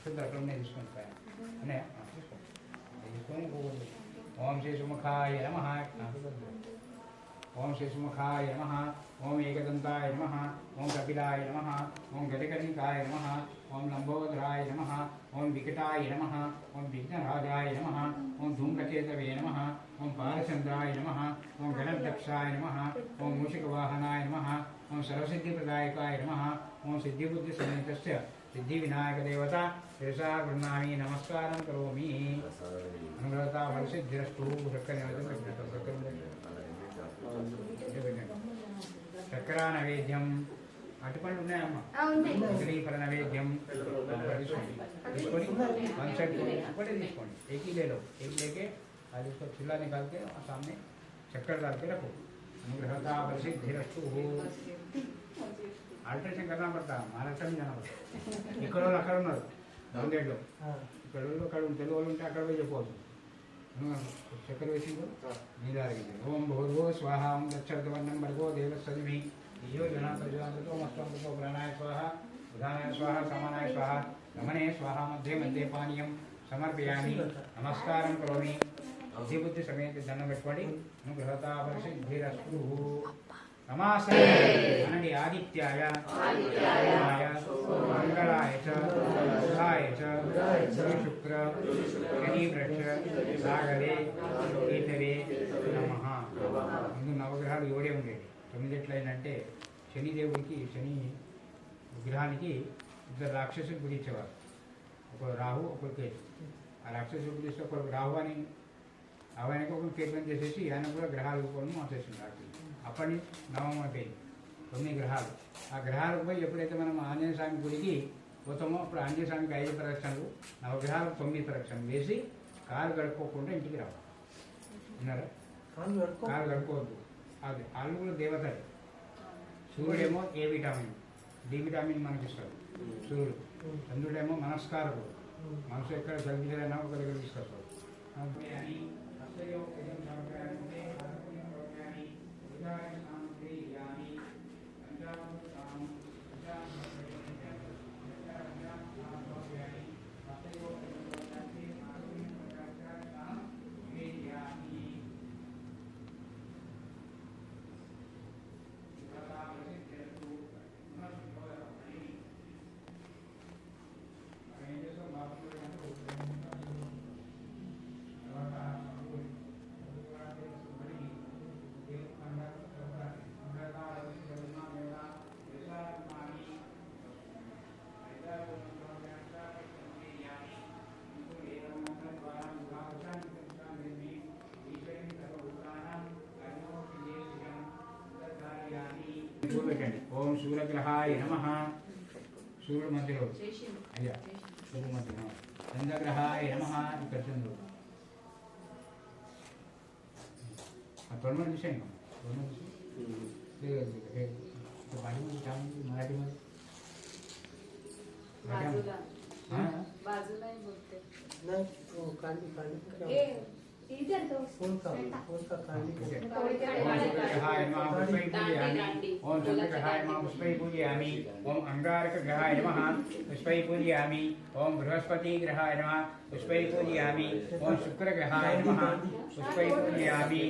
అక్షంతలు అక్కడ ఉన్నాయి తీసుకోండి పైన అనే తీసుకొని ఓం శ్రీ సుముఖాయ నమః ఓం శ్రీ సుముఖాయ నమః ఓం ఏకదంతాయ నమః ఓం కపిలాయ నమః ఓం గజకర్ణికాయ నమః ఓం లంబోదరాయ నమః ఓం వికటాయ నమః ఓం విఘ్నరాజాయ నమః ఓం ధూమ్రకేతవే నమః ఓం బాలచంద్రాయ నమః ఓం గణదక్షాయ నమః ఓం మూషికవాహనాయ నమః ఓం సర్వసిద్ధిప్రదాయకాయ నమః ఓం సిద్ధిబుద్ధిసమేతస్య సిద్ధివినాయకదేవత శిరసా గృహ్ణామి నమస్కారం కరోమి అనుగ్రహతా ఫలసిద్ధిరస్తు చక్రా నైవేద్యం అటుపండు ఉన్నాయమ్మా ఫల నైవేద్యం తీసుకొని वन साइड ఒకటే తీసుకోండి एक ही ले लो एक लेके और इसको छिल्ला निकाल के सामने चक्कर डाल के रखो अनुग्रहता फलसिद्धिरस्तु आल्ट्रेशन करना पड़ता महाराष्ट्र में जाना पड़ता ఇక్కడ వాళ్ళు అక్కడ ఉన్నారు నాందేడ్లో ఇక్కడ వాళ్ళు అక్కడ తెలుగు వాళ్ళు ఉంటే అక్కడ పోయి చెప్పవచ్చు చక్కెర వేసి నీళ్ళు అడిగింది ఓం భూర్భో స్వాహ ఓం దక్షవర్ణం భర్గో దేవస్వమి ధియో జనా ప్రజాతో మస్తంతో ప్రాణాయ స్వాహ ఉదానాయ స్వాహ సమానాయ స్వాహ రమణే స్వాహ మధ్య మధ్య పానీయం సమర్పయామి నమస్కారం కరోమి బుద్ధి సమేత దండం పెట్టుకోండి అనుగ్రహతా ఫలసిద్ధిరస్తు నమాస్తే అనండి ఆదిత్యాయ మంగళాయ చ బుధాయ చ శుక్ర శని వృక్ష సాగరే కేతవే నమః. ముందు నవగ్రహాలు ఏడే ఉండేవి 9 ఎట్లయిందంటే శనిదేవుడికి శని విగ్రహానికి ఇద్దరు రాక్షసులు పూజించేవారు ఒకరు రాహు ఒకరు కేతు ఆ రాక్షసులు పూజిస్తే ఒకరు రాహు అని ఆయనకు ఒక కేతులను చేసేసి ఆయన కూడా గ్రహాల రూపంలో మార్చేసింది రాత్రి అప్పటి నుంచి నవమం అయిపోయింది 9 గ్రహాలు ఆ గ్రహాలకు పోయి ఎప్పుడైతే మనం ఆంజనేయ స్వామి గుడికి పోతామో అప్పుడు ఆంజనేయ స్వామికి 5 ప్రదక్షిణలు నవగ్రహాలకు 9 ప్రదక్షిణలు వేసి కాలు గడుపుకోకుండా ఇంటికి రావాలి విన్నారా కాలు గడుపుకోవద్దు అది వాళ్ళు కూడా దేవతలే సూర్యుడేమో ఏ విటామిన్ డి విటామిన్ మనకి ఇస్తాడు సూర్యుడు చంద్రుడేమో మనస్కారకుడు మనసు ఎక్కడ చలించాలన్నా ఒక దగ్గర తీసుకొస్తాడు ఓం సూర్యగ్రహాయ నమః సూర్యుడు మధ్యలో అయ్యా సూర్యుడు మధ్యలో చంద్రగ్రహాయ నమః ఇక్కడ చంద్రుడు ఆ తొండలు చూసాను बाजू में काम मराठी में बाजूला ही बोलते नहीं वो काली काली ए इधर तो फूल का काली ग्रहाय नमः पुष्पै पूजयामि ओम चंद्रग्रहाय नमः पुष्पै पूजयामि ओम अंगारकग्रहाय नमः पुष्पै पूजयामि ओम बृहस्पति ग्रहाय नमः पुष्पै पूजयामि ओम शुक्रग्रहाय नमः पुष्पै पूजयामि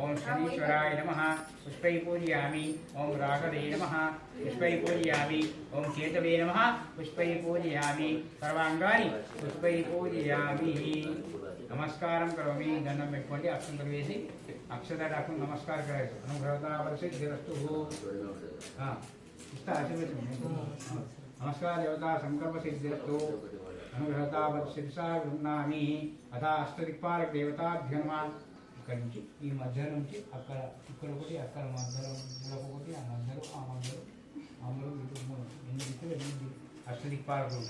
ओम शनीश्वराय नमः पुष्पै पूजयामि ओम राघवे नमः पुष्पै पूजयामि ओम केतवे नमः पुष्पै पूजयामि सर्वांगानि पुष्पै पूजयामि नमस्कारं करोमि దండం పెట్టుకోండి అక్షంతలు వేసి అక్షత డాక్టర్ నమస్కారం करायचं अनुग्रहता फलसिद्धिरस्तु इष्टा आशीर्वचन नमस्कार देवता संकल्प सिद्धिरस्तु अनुग्रहता फलसिद्धिसा गृह्णामि अथा अष्टदिक्पालक देवताभ्यो नमः ఇక్కడ నుంచి ఈ మధ్య నుంచి అక్కడ ఇక్కడ ఒకటి అక్కడ మధ్యలో ఒకటి ఆ మధ్యలో ఆ మధ్యలో ఎన్ని దిక్కులు అష్టదిక్పాలకులు